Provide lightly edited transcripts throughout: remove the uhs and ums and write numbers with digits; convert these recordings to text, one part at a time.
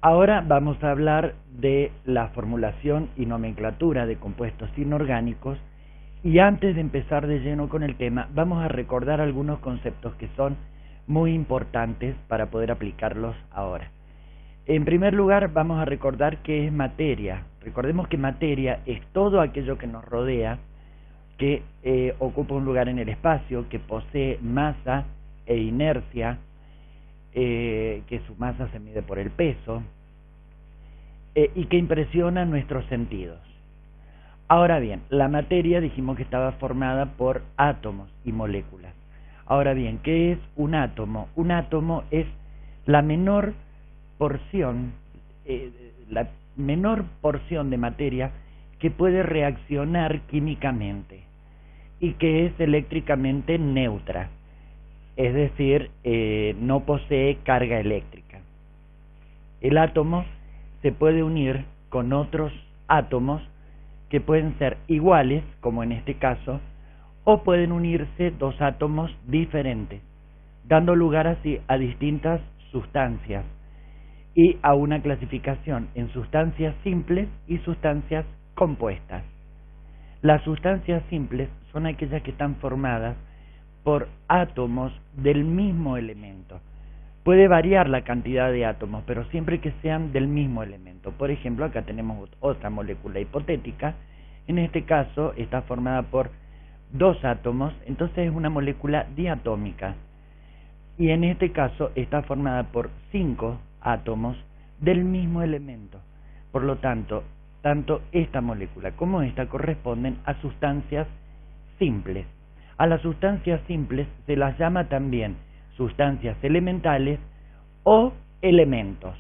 Ahora vamos a hablar de la formulación y nomenclatura de compuestos inorgánicos, y antes de empezar de lleno con el tema, vamos a recordar algunos conceptos que son muy importantes para poder aplicarlos ahora. En primer lugar, vamos a recordar qué es materia. Recordemos que materia es todo aquello que nos rodea, que ocupa un lugar en el espacio, que posee masa e inercia, que su masa se mide por el peso, y que impresiona nuestros sentidos. Ahora bien, la materia dijimos que estaba formada por átomos y moléculas. Ahora bien, ¿qué es un átomo? Un átomo es la menor porción, de materia que puede reaccionar químicamente y que es eléctricamente neutra, es decir, no posee carga eléctrica. El átomo se puede unir con otros átomos que pueden ser iguales, como en este caso, o pueden unirse dos átomos diferentes, dando lugar así a distintas sustancias y a una clasificación en sustancias simples y sustancias compuestas. Las sustancias simples son aquellas que están formadas por átomos del mismo elemento. Puede variar la cantidad de átomos, pero siempre que sean del mismo elemento. Por ejemplo, acá tenemos otra molécula hipotética. En este caso está formada por dos átomos, entonces es una molécula diatómica. Y en este caso está formada por 5 átomos del mismo elemento. Por lo tanto, tanto esta molécula como esta corresponden a sustancias simples. A las sustancias simples se las llama también sustancias elementales o elementos.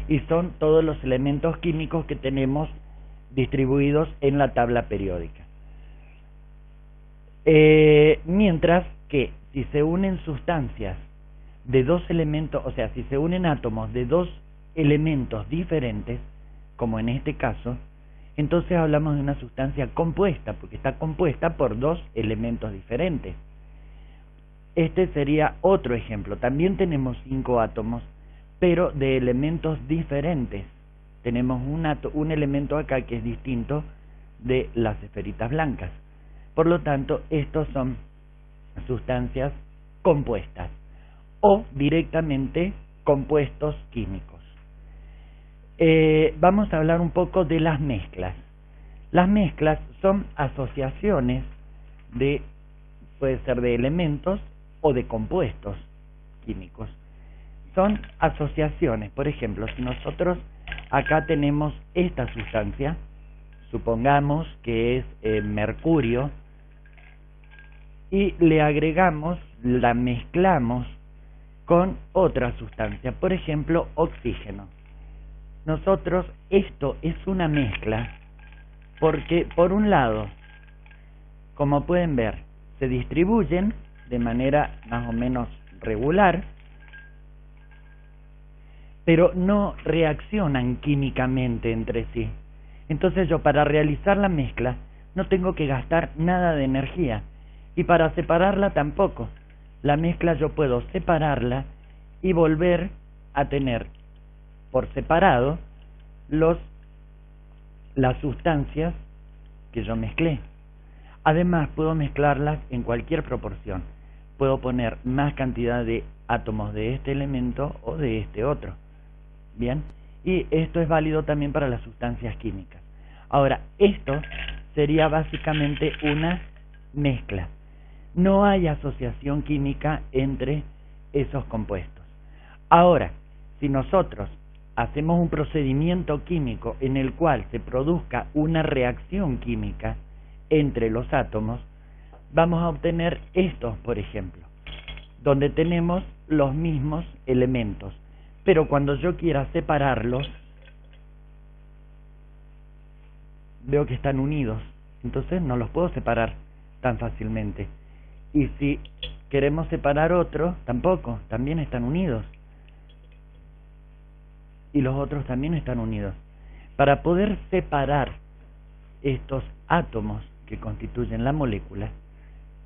Y son todos los elementos químicos que tenemos distribuidos en la tabla periódica. Mientras que si se unen sustancias de dos elementos, o sea, si se unen átomos de dos elementos diferentes, como en este caso, entonces hablamos de una sustancia compuesta, porque está compuesta por dos elementos diferentes. Este sería otro ejemplo. También tenemos 5 átomos, pero de elementos diferentes. Tenemos un elemento acá que es distinto de las esferitas blancas. Por lo tanto, estos son sustancias compuestas o directamente compuestos químicos. Vamos a hablar un poco de las mezclas. Las mezclas son asociaciones puede ser de elementos o de compuestos químicos. Son asociaciones. Por ejemplo, si nosotros acá tenemos esta sustancia, supongamos que es mercurio, y le agregamos, la mezclamos con otra sustancia, por ejemplo, oxígeno. Nosotros, esto es una mezcla porque, por un lado, como pueden ver, se distribuyen de manera más o menos regular, pero no reaccionan químicamente entre sí. Entonces yo, para realizar la mezcla, no tengo que gastar nada de energía, y para separarla tampoco. La mezcla yo puedo separarla y volver a tener por separado las sustancias que yo mezclé. Además, puedo mezclarlas en cualquier proporción. Puedo poner más cantidad de átomos de este elemento o de este otro. Bien, y esto es válido también para las sustancias químicas. Ahora, esto sería básicamente una mezcla. No hay asociación química entre esos compuestos. Ahora, si nosotros hacemos un procedimiento químico en el cual se produzca una reacción química entre los átomos, vamos a obtener estos, por ejemplo, donde tenemos los mismos elementos, pero cuando yo quiera separarlos, veo que están unidos, entonces no los puedo separar tan fácilmente. Y si queremos separar otro, tampoco, también están unidos. Y los otros también están unidos. Para poder separar estos átomos que constituyen la molécula,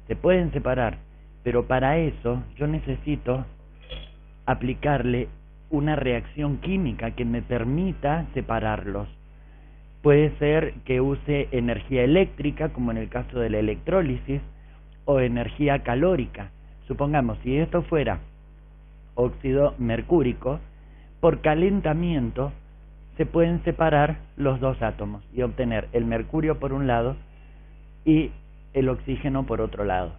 se pueden separar, pero para eso yo necesito aplicarle una reacción química que me permita separarlos. Puede ser que use energía eléctrica, como en el caso de la electrólisis, o energía calórica. Supongamos, si esto fuera óxido mercúrico, por calentamiento se pueden separar los dos átomos y obtener el mercurio por un lado y el oxígeno por otro lado.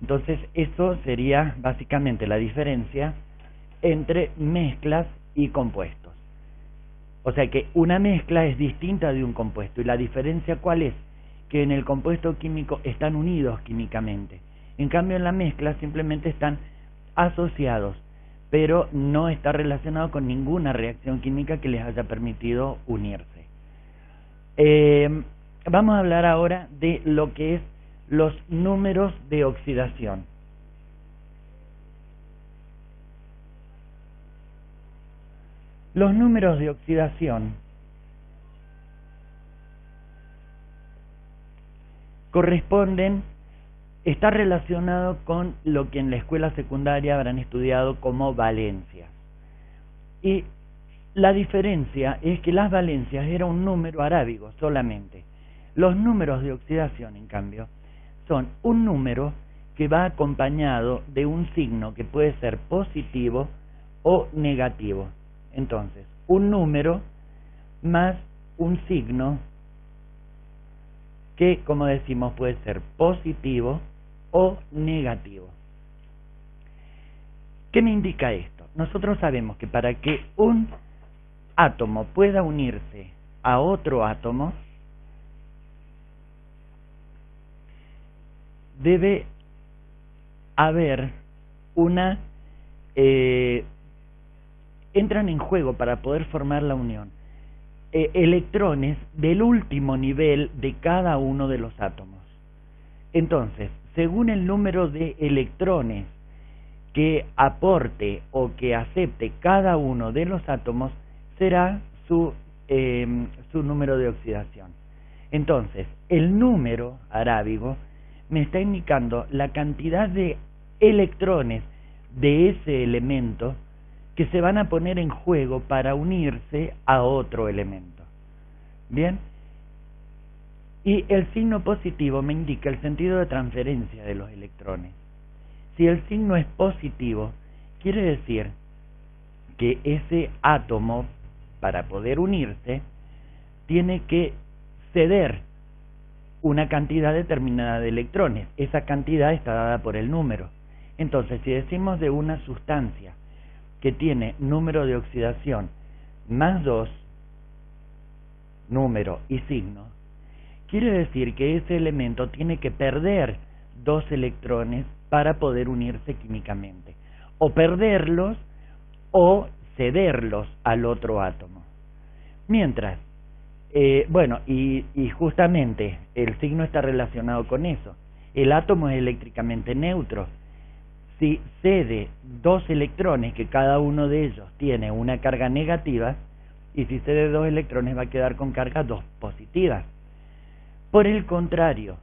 Entonces, esto sería básicamente la diferencia entre mezclas y compuestos. O sea que una mezcla es distinta de un compuesto. ¿Y la diferencia cuál es? Que en el compuesto químico están unidos químicamente. En cambio, en la mezcla simplemente están asociados, pero no está relacionado con ninguna reacción química que les haya permitido unirse. Vamos a hablar ahora de lo que es los números de oxidación. Los números de oxidación está relacionado con lo que en la escuela secundaria habrán estudiado como valencias. Y la diferencia es que las valencias era un número arábigo solamente. Los números de oxidación, en cambio, son un número que va acompañado de un signo que puede ser positivo o negativo. Entonces, un número más un signo que, como decimos, puede ser positivo o negativo. ¿Qué me indica esto? Nosotros sabemos que para que un átomo pueda unirse a otro átomo, debe haber entran en juego para poder formar la unión electrones del último nivel de cada uno de los átomos. Entonces, según el número de electrones que aporte o que acepte cada uno de los átomos, será su número de oxidación. Entonces, el número arábigo me está indicando la cantidad de electrones de ese elemento que se van a poner en juego para unirse a otro elemento. ¿Bien? Y el signo positivo me indica el sentido de transferencia de los electrones. Si el signo es positivo, quiere decir que ese átomo, para poder unirse, tiene que ceder una cantidad determinada de electrones. Esa cantidad está dada por el número. Entonces, si decimos de una sustancia que tiene número de oxidación más 2, número y signo, quiere decir que ese elemento tiene que perder 2 electrones para poder unirse químicamente, o perderlos o cederlos al otro átomo. Mientras, y justamente el signo está relacionado con eso. El átomo es eléctricamente neutro. Si cede 2 electrones, que cada uno de ellos tiene una carga negativa, y si cede 2 electrones va a quedar con cargas 2 positivas. Por el contrario,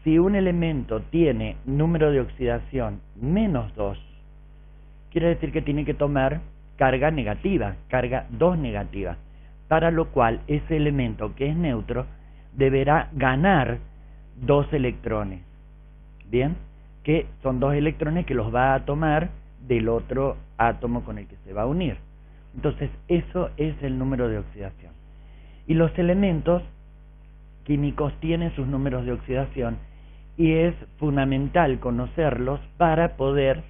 si un elemento tiene número de oxidación menos 2, quiere decir que tiene que tomar carga negativa, carga 2 negativa, para lo cual ese elemento que es neutro deberá ganar 2 electrones. ¿Bien? Que son 2 electrones que los va a tomar del otro átomo con el que se va a unir. Entonces, eso es el número de oxidación. Y los elementos químicos tienen sus números de oxidación y es fundamental conocerlos para poder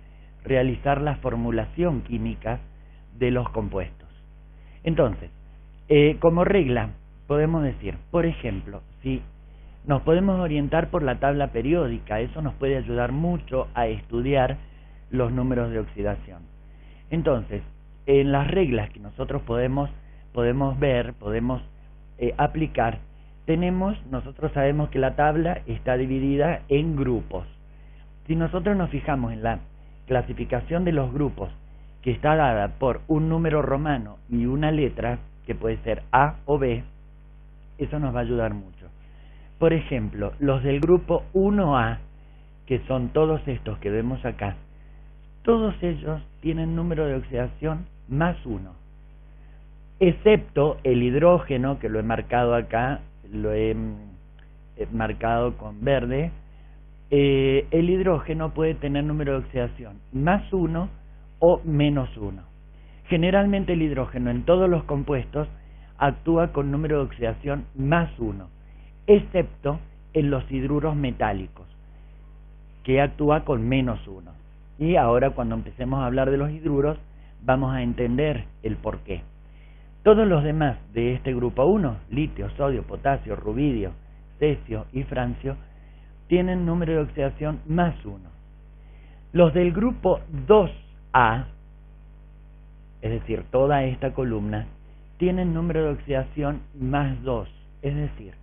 realizar la formulación química de los compuestos. Entonces, como regla, podemos decir, por ejemplo, si nos podemos orientar por la tabla periódica, eso nos puede ayudar mucho a estudiar los números de oxidación. Entonces, en las reglas que nosotros podemos ver, podemos aplicar, nosotros sabemos que la tabla está dividida en grupos. Si nosotros nos fijamos en la clasificación de los grupos, que está dada por un número romano y una letra, que puede ser A o B, eso nos va a ayudar mucho. Por ejemplo, los del grupo 1A, que son todos estos que vemos acá, todos ellos tienen número de oxidación +1, excepto el hidrógeno, que lo he marcado acá, lo he marcado con verde. El hidrógeno puede tener número de oxidación +1 o -1. Generalmente el hidrógeno en todos los compuestos actúa con número de oxidación +1, excepto en los hidruros metálicos, que actúa con -1. Y ahora, cuando empecemos a hablar de los hidruros, vamos a entender el porqué. Todos los demás de este grupo 1, litio, sodio, potasio, rubidio, cesio y francio, tienen número de oxidación +1. Los del grupo 2A, es decir, toda esta columna, tienen número de oxidación +2, es decir,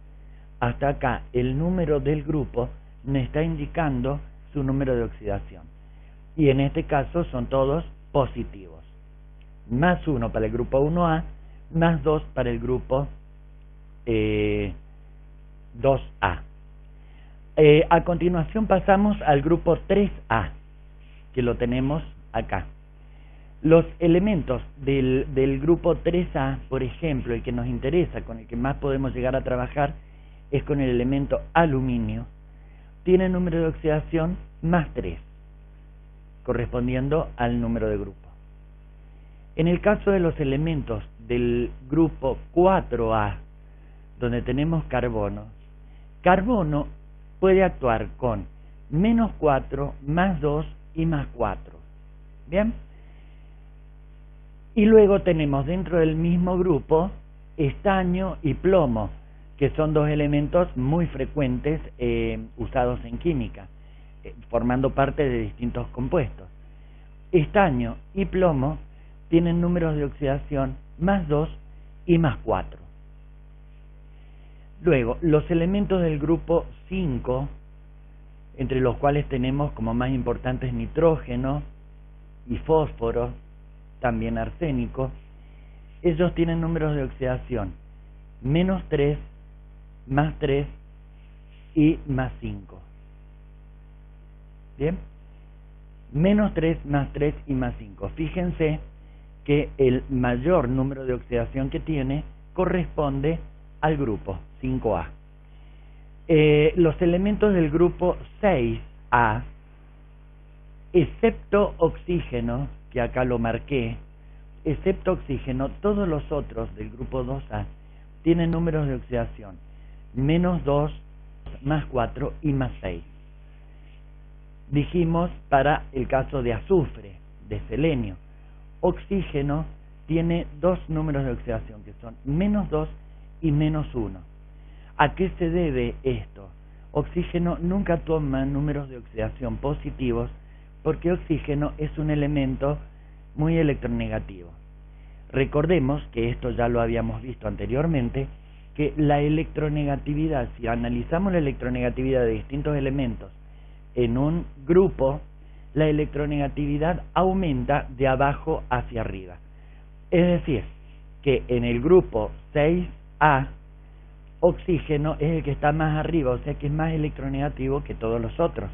hasta acá el número del grupo me está indicando su número de oxidación, y en este caso son todos positivos. +1 para el grupo 1A, +2 para el grupo 2A. A continuación pasamos al grupo 3A, que lo tenemos acá. Los elementos del grupo 3A, por ejemplo, el que nos interesa, con el que más podemos llegar a trabajar, es con el elemento aluminio. Tiene número de oxidación +3, correspondiendo al número de grupo. En el caso de los elementos del grupo 4A, donde tenemos carbono puede actuar con -4, +2 y +4. ¿Bien? Y luego tenemos dentro del mismo grupo estaño y plomo, que son dos elementos muy frecuentes usados en química, formando parte de distintos compuestos. Estaño y plomo tienen números de oxidación +2 y +4. Luego, los elementos del grupo 5, entre los cuales tenemos como más importantes nitrógeno y fósforo, también arsénico, ellos tienen números de oxidación -3, +3 y +5. ¿Bien? -3, +3 y +5. Fíjense que el mayor número de oxidación que tiene corresponde al grupo 5A. Los elementos del grupo 6A, excepto oxígeno, que acá lo marqué, excepto oxígeno, todos los otros del grupo 2A tienen números de oxidación -2, +4 y +6. Dijimos para el caso de azufre, de selenio. Oxígeno tiene dos números de oxidación, que son -2 y -1. ¿A qué se debe esto? Oxígeno nunca toma números de oxidación positivos, porque oxígeno es un elemento muy electronegativo. Recordemos que esto ya lo habíamos visto anteriormente, que la electronegatividad, si analizamos la electronegatividad de distintos elementos en un grupo, la electronegatividad aumenta de abajo hacia arriba. Es decir, que en el grupo 6A, oxígeno es el que está más arriba, o sea que es más electronegativo que todos los otros.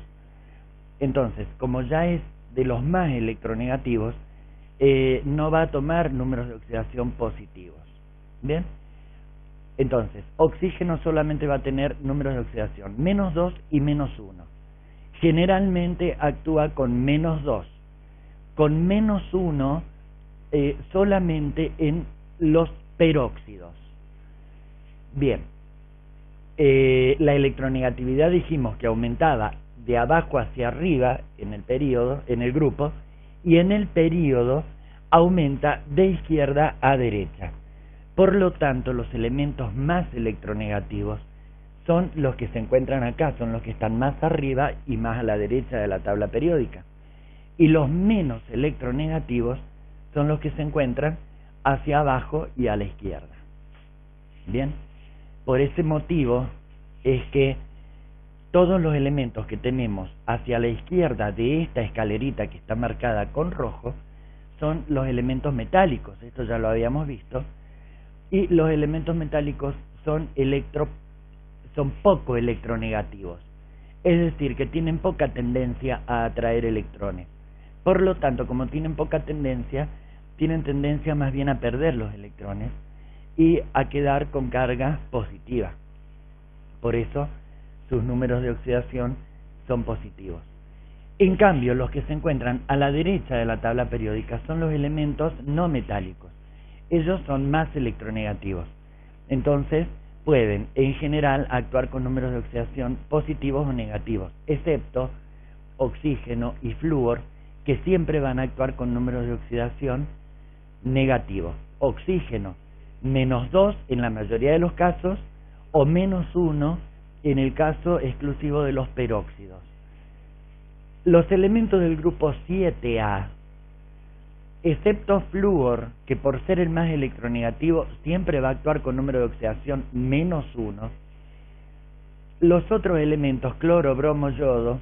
Entonces, como ya es de los más electronegativos, no va a tomar números de oxidación positivos. ¿Bien? Entonces, oxígeno solamente va a tener números de oxidación -2 y -1. Generalmente actúa con -2, con -1 solamente en los peróxidos. Bien, la electronegatividad dijimos que aumentaba de abajo hacia arriba en el grupo, y en el período aumenta de izquierda a derecha. Por lo tanto, los elementos más electronegativos son los que se encuentran acá, son los que están más arriba y más a la derecha de la tabla periódica. Y los menos electronegativos son los que se encuentran hacia abajo y a la izquierda. Bien, por ese motivo es que todos los elementos que tenemos hacia la izquierda de esta escalerita que está marcada con rojo son los elementos metálicos, esto ya lo habíamos visto, y los elementos metálicos son poco electronegativos, es decir, que tienen poca tendencia a atraer electrones. Por lo tanto, como tienen poca tendencia, tienen tendencia más bien a perder los electrones y a quedar con carga positiva. Por eso sus números de oxidación son positivos. En cambio, los que se encuentran a la derecha de la tabla periódica son los elementos no metálicos. Ellos son más electronegativos. Entonces, pueden en general actuar con números de oxidación positivos o negativos, excepto oxígeno y flúor, que siempre van a actuar con números de oxidación negativos. Oxígeno, -2 en la mayoría de los casos, o -1 en el caso exclusivo de los peróxidos. Los elementos del grupo 7A, excepto flúor, que por ser el más electronegativo siempre va a actuar con número de oxidación -1, los otros elementos, cloro, bromo, yodo,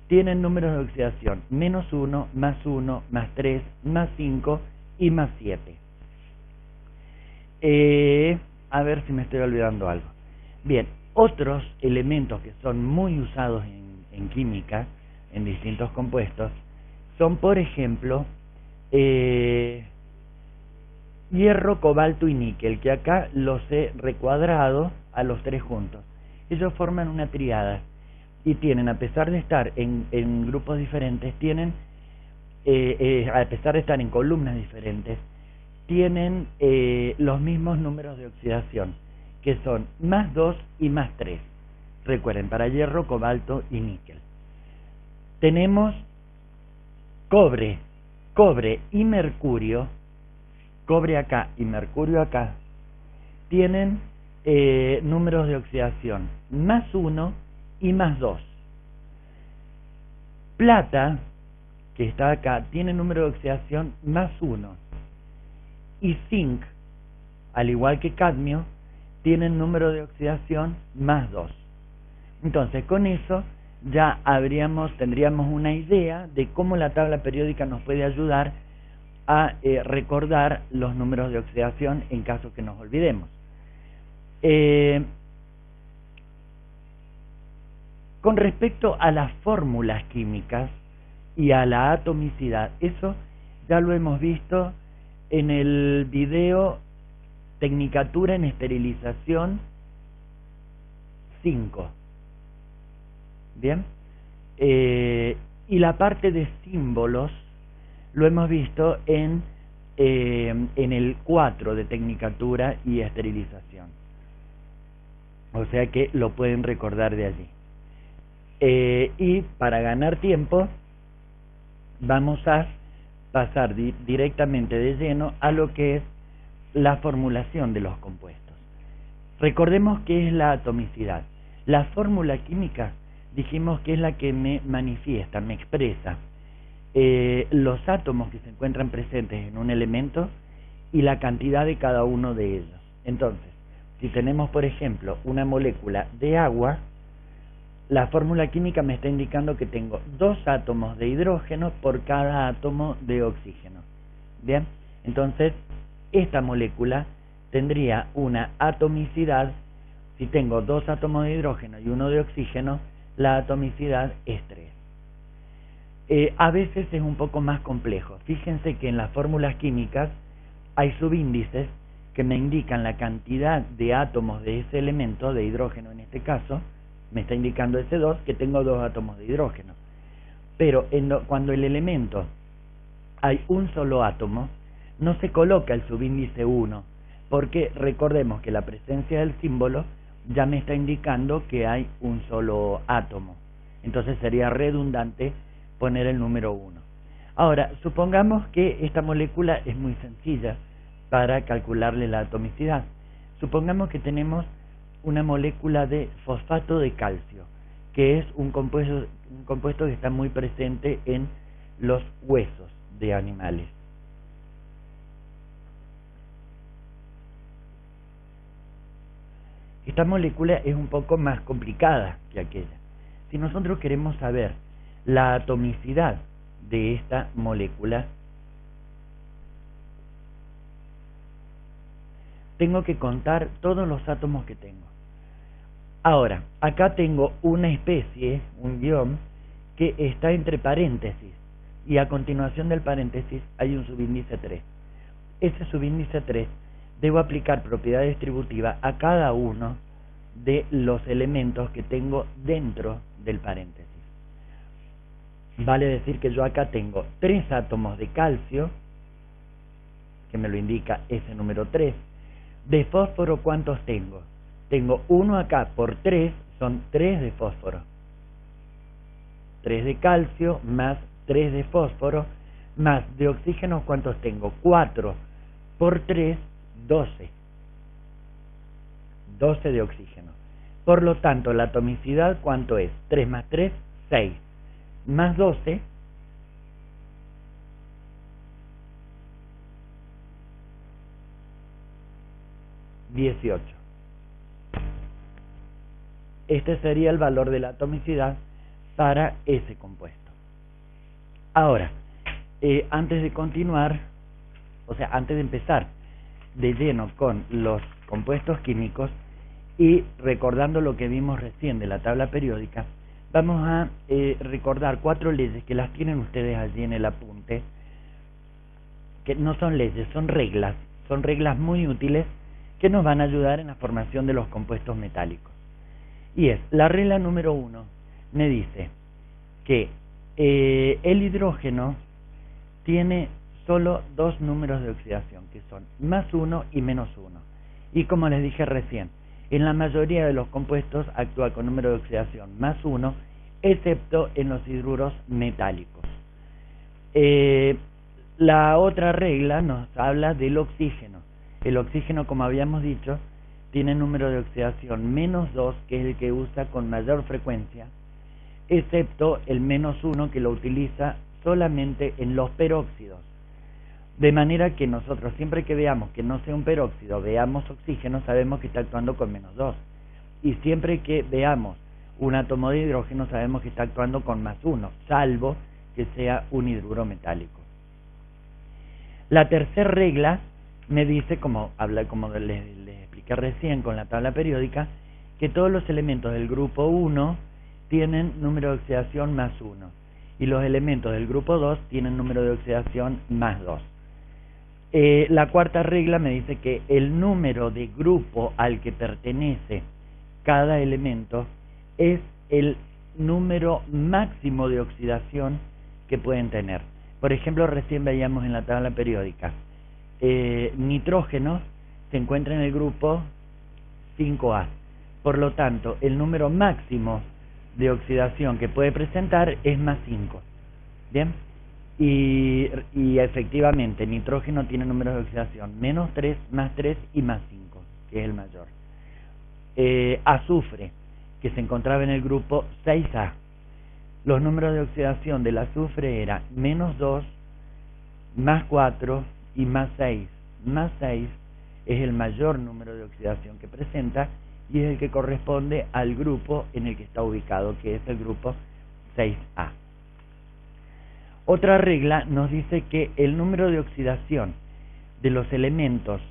tienen números de oxidación -1, +1, +3, +5 y +7. A ver si me estoy olvidando algo. Bien, otros elementos que son muy usados en química, en distintos compuestos, son por ejemplo hierro, cobalto y níquel, que acá los he recuadrado a los tres juntos. Ellos forman una tríada y tienen, a pesar de estar en grupos diferentes, tienen, a pesar de estar en columnas diferentes, tienen los mismos números de oxidación, que son +2 y +3. Recuerden, para hierro, cobalto y níquel. Tenemos cobre y mercurio, cobre acá y mercurio acá, tienen números de oxidación +1 y +2. Plata, que está acá, tiene número de oxidación +1. Y zinc, al igual que cadmio, tienen número de oxidación +2. Entonces, con eso ya tendríamos una idea de cómo la tabla periódica nos puede ayudar a recordar los números de oxidación en caso que nos olvidemos. Con respecto a las fórmulas químicas y a la atomicidad, eso ya lo hemos visto en el video Tecnicatura en Esterilización 5. Bien, y la parte de símbolos lo hemos visto en el 4 de Tecnicatura y Esterilización, o sea que lo pueden recordar de allí. Y para ganar tiempo vamos a pasar directamente de lleno a lo que es la formulación de los compuestos. Recordemos qué es la atomicidad. La fórmula química dijimos que es la que me manifiesta, me expresa los átomos que se encuentran presentes en un elemento y la cantidad de cada uno de ellos. Entonces, si tenemos por ejemplo una molécula de agua, la fórmula química me está indicando que tengo 2 átomos de hidrógeno por cada átomo de oxígeno. Bien, entonces esta molécula tendría una atomicidad, si tengo 2 átomos de hidrógeno y 1 de oxígeno, la atomicidad es 3. A veces es un poco más complejo. Fíjense que en las fórmulas químicas hay subíndices que me indican la cantidad de átomos de ese elemento, de hidrógeno en este caso, me está indicando ese 2, que tengo 2 átomos de hidrógeno. Pero cuando el elemento hay un solo átomo, no se coloca el subíndice 1, porque recordemos que la presencia del símbolo ya me está indicando que hay un solo átomo. Entonces sería redundante poner el número 1. Ahora, supongamos que esta molécula es muy sencilla para calcularle la atomicidad. Supongamos que tenemos una molécula de fosfato de calcio, que es un compuesto que está muy presente en los huesos de animales. Esta molécula es un poco más complicada que aquella. Si nosotros queremos saber la atomicidad de esta molécula, tengo que contar todos los átomos que tengo. Ahora, acá tengo una especie, un guión, que está entre paréntesis, y a continuación del paréntesis hay un subíndice 3. Ese subíndice 3 debo aplicar propiedad distributiva a cada uno de los elementos que tengo dentro del paréntesis. Vale decir que yo acá tengo 3 átomos de calcio, que me lo indica ese número 3. De fósforo, ¿cuántos tengo? Tengo 1 acá por 3, son 3 de fósforo. 3 de calcio más 3 de fósforo, más de oxígeno, ¿cuántos tengo? 4 por 3, 12. 12 de oxígeno. Por lo tanto, la atomicidad, ¿cuánto es? 3 más 3, 6. Más 12, 18. Este sería el valor de la atomicidad para ese compuesto. Ahora, antes de continuar, o sea, antes de empezar de lleno con los compuestos químicos y recordando lo que vimos recién de la tabla periódica, vamos a recordar 4 leyes que las tienen ustedes allí en el apunte, que no son leyes, son reglas muy útiles que nos van a ayudar en la formación de los compuestos metálicos. Y es, la regla número 1 me dice que el hidrógeno tiene solo 2 números de oxidación, que son +1 y -1. Y como les dije recién, en la mayoría de los compuestos actúa con número de oxidación +1, excepto en los hidruros metálicos. La otra regla nos habla del oxígeno. El oxígeno, como habíamos dicho, tiene número de oxidación -2, que es el que usa con mayor frecuencia, excepto el -1, que lo utiliza solamente en los peróxidos. De manera que nosotros, siempre que veamos que no sea un peróxido, veamos oxígeno, sabemos que está actuando con -2. Y siempre que veamos un átomo de hidrógeno, sabemos que está actuando con +1, salvo que sea un hidruro metálico. La tercera regla me dice, como les expliqué recién con la tabla periódica, que todos los elementos del grupo 1 tienen número de oxidación +1 y los elementos del grupo 2 tienen número de oxidación +2. La cuarta regla me dice que el número de grupo al que pertenece cada elemento es el número máximo de oxidación que pueden tener. Por ejemplo, recién veíamos en la tabla periódica, nitrógeno se encuentra en el grupo 5A. Por lo tanto, el número máximo de oxidación que puede presentar es +5. ¿Bien? Y efectivamente, nitrógeno tiene números de oxidación -3, +3 y +5, que es el mayor. Azufre, que se encontraba en el grupo 6A. Los números de oxidación del azufre eran -2, +4 y +6. +6 es el mayor número de oxidación que presenta y es el que corresponde al grupo en el que está ubicado, que es el grupo 6A. Otra regla nos dice que el número de oxidación de los elementos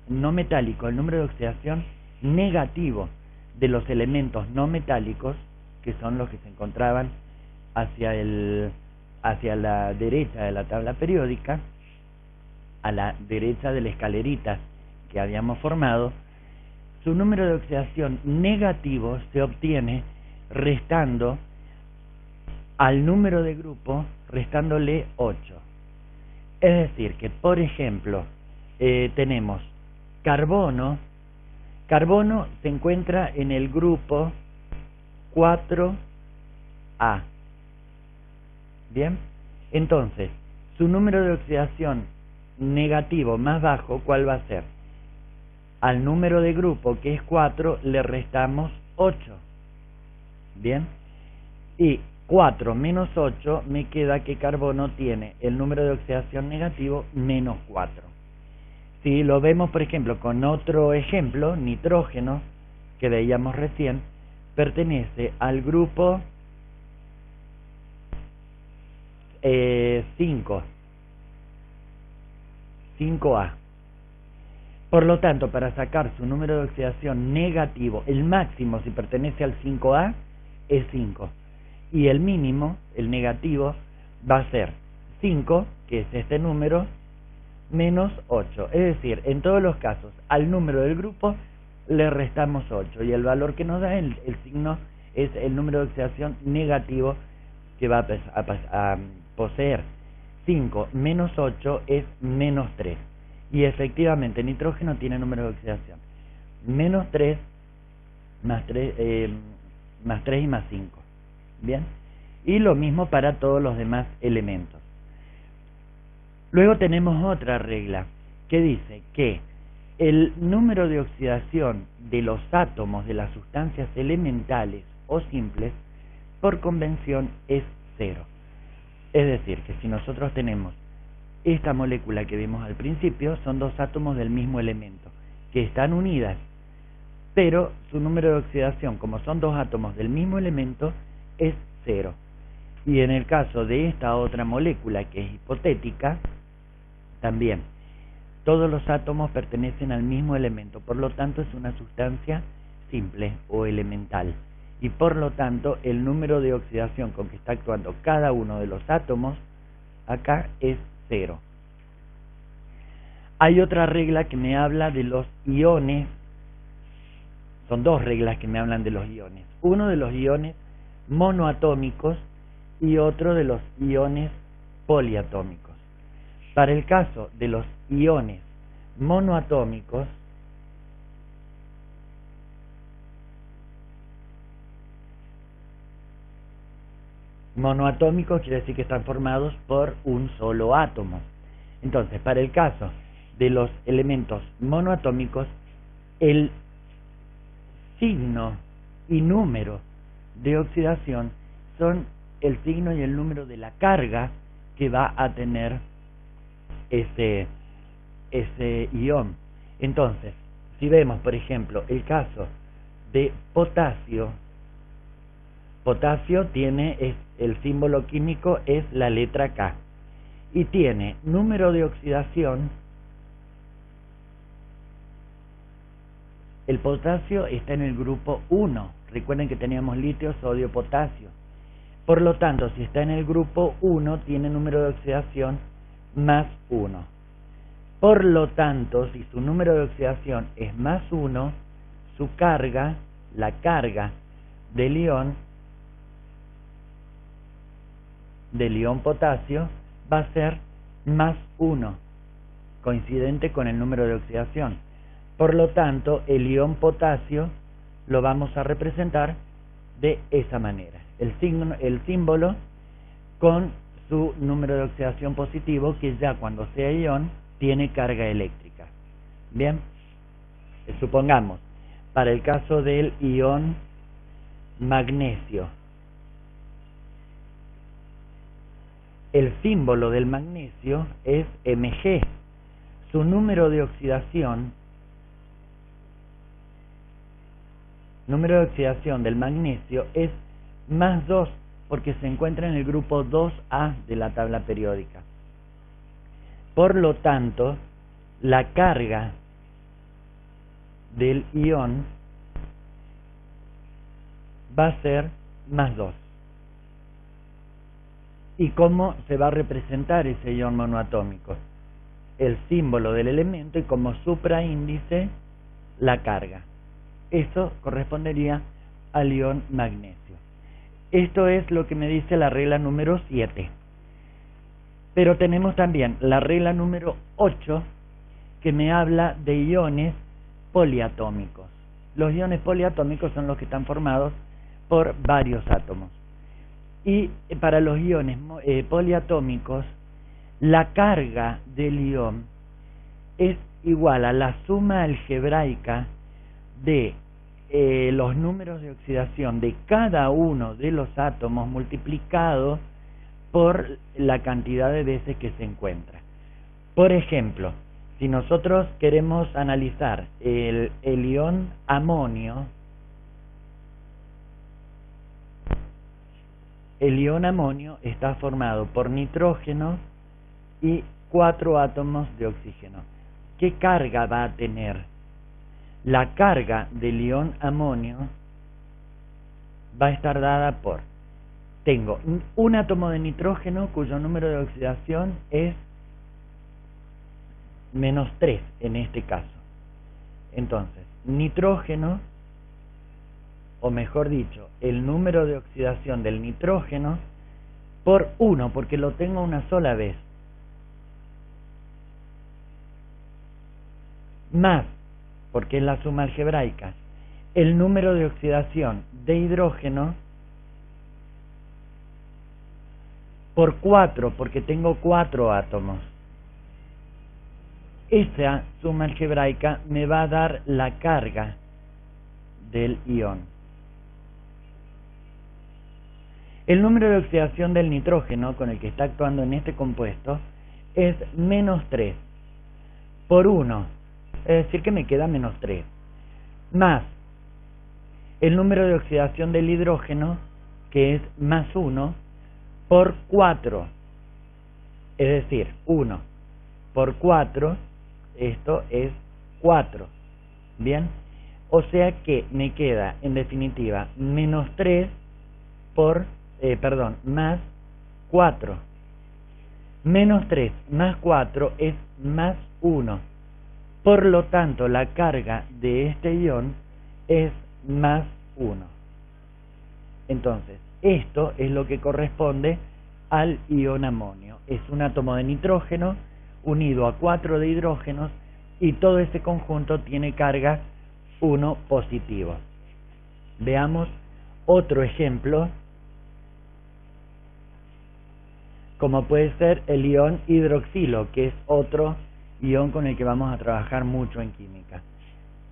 no metálicos, el número de oxidación negativo de los elementos no metálicos, que son los que se encontraban hacia la derecha de la tabla periódica, a la derecha de la escalerita que habíamos formado, su número de oxidación negativo se obtiene restando al número de grupo, restándole 8. Es decir, que por ejemplo, tenemos carbono. Carbono se encuentra en el grupo 4A. Bien, entonces, su número de oxidación negativo más bajo, ¿cuál va a ser? Al número de grupo, que es 4, le restamos 8. Bien, y 4 menos 8 me queda que carbono tiene el número de oxidación negativo -4. Si lo vemos, por ejemplo, con otro ejemplo, nitrógeno, que veíamos recién, pertenece al grupo 5A. Por lo tanto, para sacar su número de oxidación negativo, el máximo si pertenece al 5A es 5. Y el mínimo, el negativo, va a ser 5, que es este número, menos 8. Es decir, en todos los casos, al número del grupo le restamos 8. Y el valor que nos da el signo es el número de oxidación negativo que va a poseer. 5 menos 8 es menos 3. Y efectivamente, el nitrógeno tiene número de oxidación menos 3, más 3 y más 5. Bien. Y lo mismo para todos los demás elementos. Luego tenemos otra regla que dice que el número de oxidación de los átomos de las sustancias elementales o simples, por convención, es 0. Es decir, que si nosotros tenemos esta molécula que vimos al principio, son dos átomos del mismo elemento, que están unidas, pero su número de oxidación, como son dos átomos del mismo elemento, es 0. Y en el caso de esta otra molécula, que es hipotética, también todos los átomos pertenecen al mismo elemento, por lo tanto es una sustancia simple o elemental. Y por lo tanto el número de oxidación con que está actuando cada uno de los átomos acá es 0. Hay otra regla que me habla de los iones. Son dos reglas que me hablan de los iones. Uno de los iones monoatómicos y otro de los iones poliatómicos. Para el caso de los iones monoatómicos, monoatómicos quiere decir que están formados por un solo átomo. Entonces, para el caso de los elementos monoatómicos, el signo y número de oxidación son el signo y el número de la carga que va a tener ese ion. Entonces, si vemos, por ejemplo, el caso de potasio, potasio tiene, el símbolo químico es la letra K, y tiene número de oxidación. El potasio está en el grupo 1. Recuerden que teníamos litio, sodio, potasio. Por lo tanto, si está en el grupo 1, tiene número de oxidación más 1. Por lo tanto, si su número de oxidación es más 1, su carga, la carga del ion potasio, va a ser más 1, coincidente con el número de oxidación. Por lo tanto, el ion potasio lo vamos a representar de esa manera. El símbolo con su número de oxidación positivo, que ya cuando sea ion tiene carga eléctrica. Bien, supongamos, para el caso del ion magnesio, el símbolo del magnesio es Mg. Su número de oxidación del magnesio es más 2, porque se encuentra en el grupo 2A de la tabla periódica. Por lo tanto, la carga del ion va a ser más 2. ¿Y cómo se va a representar ese ion monoatómico? El símbolo del elemento y como supraíndice la carga. Eso correspondería al ion magnesio. Esto es lo que me dice la regla número 7. Pero tenemos también la regla número 8, que me habla de iones poliatómicos. Los iones poliatómicos son los que están formados por varios átomos. Y para los iones poliatómicos, la carga del ion es igual a la suma algebraica de los números de oxidación de cada uno de los átomos multiplicado por la cantidad de veces que se encuentra. Por ejemplo, si nosotros queremos analizar el ion amonio, el ion amonio está formado por nitrógeno y 4 átomos de oxígeno. ¿Qué carga va a tener? La carga del ion amonio va a estar dada por tengo un átomo de nitrógeno cuyo número de oxidación es -3 en este caso. Entonces, nitrógeno, o mejor dicho, el número de oxidación del nitrógeno por 1, porque lo tengo una sola vez, más, porque es la suma algebraica, el número de oxidación de hidrógeno por 4, porque tengo 4 átomos. Esta suma algebraica me va a dar la carga del ion. El número de oxidación del nitrógeno con el que está actuando en este compuesto es -3 por 1, es decir que me queda -3, más el número de oxidación del hidrógeno, que es +1 por 4, es decir, 1 por 4, esto es 4, ¿bien? O sea que me queda, en definitiva, -3 por, más 4. -3 más 4 es +1. Por lo tanto, la carga de este ion es +1. Entonces, esto es lo que corresponde al ion amonio. Es un átomo de nitrógeno unido a 4 de hidrógenos y todo ese conjunto tiene carga 1 positivo. Veamos otro ejemplo, como puede ser el ion hidroxilo, que es otro ion con el que vamos a trabajar mucho en química.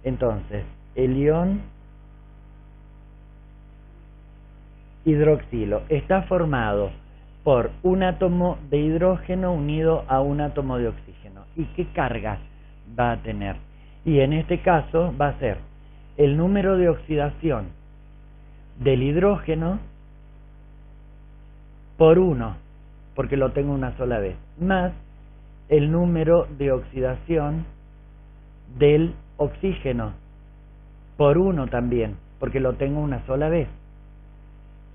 Entonces, el ion hidroxilo está formado por un átomo de hidrógeno unido a un átomo de oxígeno. ¿Y qué carga va a tener? Y en este caso va a ser el número de oxidación del hidrógeno por 1, porque lo tengo una sola vez, más el número de oxidación del oxígeno por 1 también, porque lo tengo una sola vez.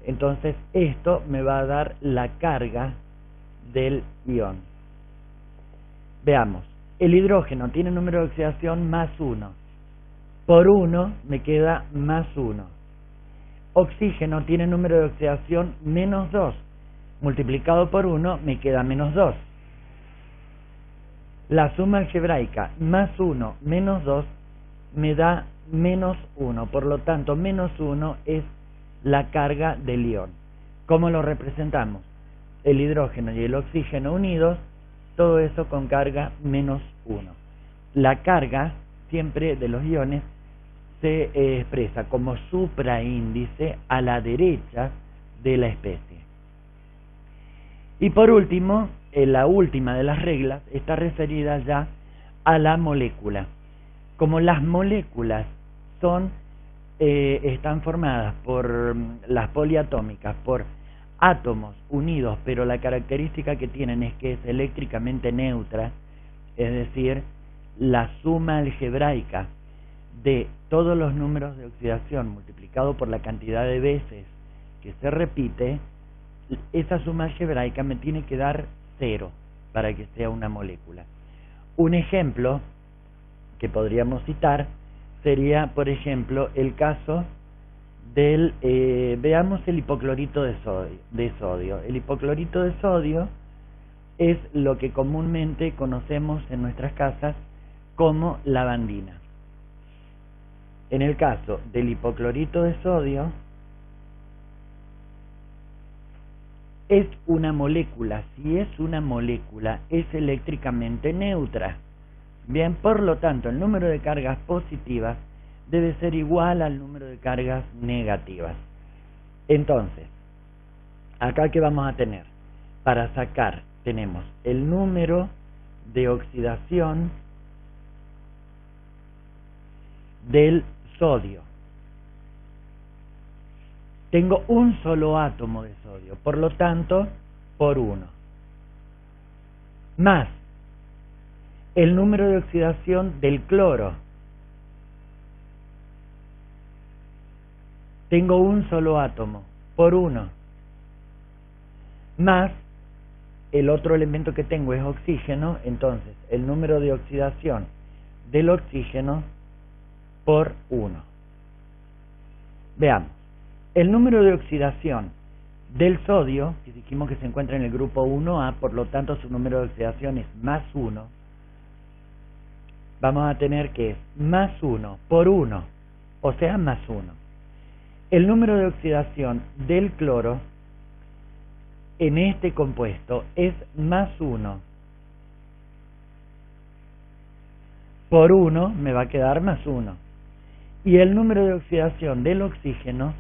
Entonces esto me va a dar la carga del ion. Veamos, el hidrógeno tiene número de oxidación +1. Por 1 me queda +1. Oxígeno tiene número de oxidación -2. Multiplicado por 1 me queda -2. La suma algebraica +1 menos 2 me da -1. Por lo tanto, -1 es la carga del ion. ¿Cómo lo representamos? El hidrógeno y el oxígeno unidos, todo eso con carga -1. La carga siempre de los iones se expresa como supraíndice a la derecha de la especie. Y por último, la última de las reglas está referida ya a la molécula. Como las moléculas están formadas por las poliatómicas, por átomos unidos, pero la característica que tienen es que es eléctricamente neutra, es decir, la suma algebraica de todos los números de oxidación multiplicado por la cantidad de veces que se repite, esa suma algebraica me tiene que dar 0 para que sea una molécula. Un ejemplo que podríamos citar sería, por ejemplo, el caso del, veamos el hipoclorito de sodio. El hipoclorito de sodio es lo que comúnmente conocemos en nuestras casas como lavandina. En el caso del hipoclorito de sodio, es una molécula. Si es una molécula, es eléctricamente neutra. Bien, por lo tanto, el número de cargas positivas debe ser igual al número de cargas negativas. Entonces, acá ¿qué vamos a tener? Para sacar, tenemos el número de oxidación del sodio. Tengo un solo átomo de sodio, por lo tanto, por 1. Más el número de oxidación del cloro. Tengo un solo átomo, por 1. más el otro elemento que tengo es oxígeno, entonces el número de oxidación del oxígeno por 1. Veamos, el número de oxidación del sodio, que dijimos que se encuentra en el grupo 1A, por lo tanto su número de oxidación es más 1, vamos a tener que es más 1 por 1, o sea, más 1. El número de oxidación del cloro en este compuesto es más 1 por 1, me va a quedar más 1. Y el número de oxidación del oxígeno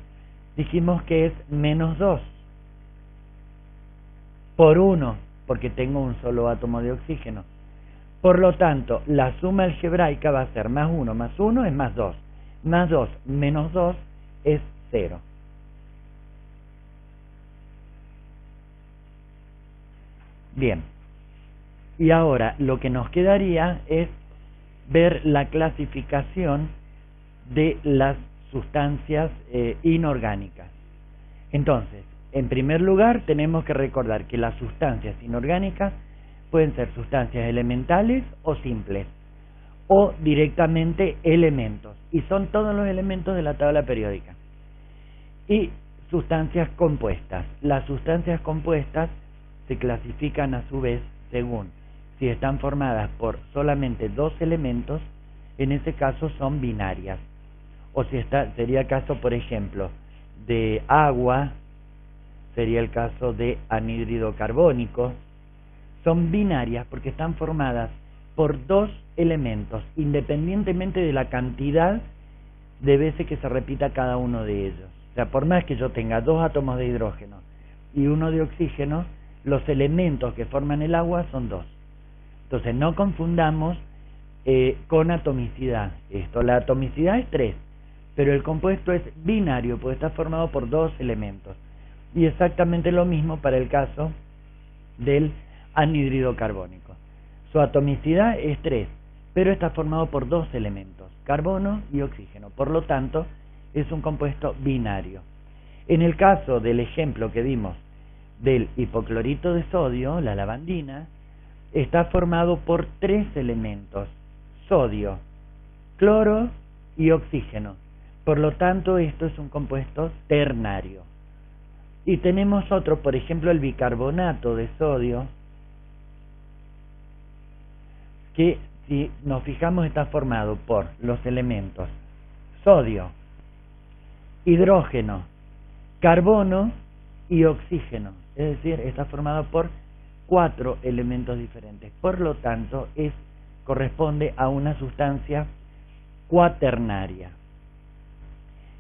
dijimos que es menos 2 por 1, porque tengo un solo átomo de oxígeno. Por lo tanto, la suma algebraica va a ser más 1 más 1 es más 2. Más 2 menos 2 es 0. Bien. Y ahora lo que nos quedaría es ver la clasificación de las sustancias inorgánicas. Entonces, en primer lugar, tenemos que recordar que las sustancias inorgánicas pueden ser sustancias elementales o simples, o directamente elementos, y son todos los elementos de la tabla periódica. Y sustancias compuestas. Las sustancias compuestas se clasifican a su vez según si están formadas por solamente dos elementos, en ese caso son binarias. O si sería el caso, por ejemplo, de agua, sería el caso de anhídrido carbónico. Son binarias porque están formadas por dos elementos, independientemente de la cantidad de veces que se repita cada uno de ellos. O sea, por más que yo tenga dos átomos de hidrógeno y uno de oxígeno, los elementos que forman el agua son dos. Entonces no confundamos con atomicidad. La atomicidad es 3, pero el compuesto es binario, porque está formado por dos elementos. Y exactamente lo mismo para el caso del anhídrido carbónico. Su atomicidad es 3, pero está formado por dos elementos, carbono y oxígeno. Por lo tanto, es un compuesto binario. En el caso del ejemplo que vimos del hipoclorito de sodio, la lavandina, está formado por tres elementos, sodio, cloro y oxígeno. Por lo tanto, esto es un compuesto ternario. Y tenemos otro, por ejemplo, el bicarbonato de sodio, que si nos fijamos está formado por los elementos sodio, hidrógeno, carbono y oxígeno. Es decir, está formado por 4 elementos diferentes. Por lo tanto, corresponde a una sustancia cuaternaria.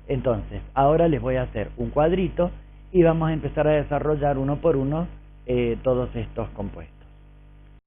Entonces, ahora les voy a hacer un cuadrito y vamos a empezar a desarrollar uno por uno todos estos compuestos.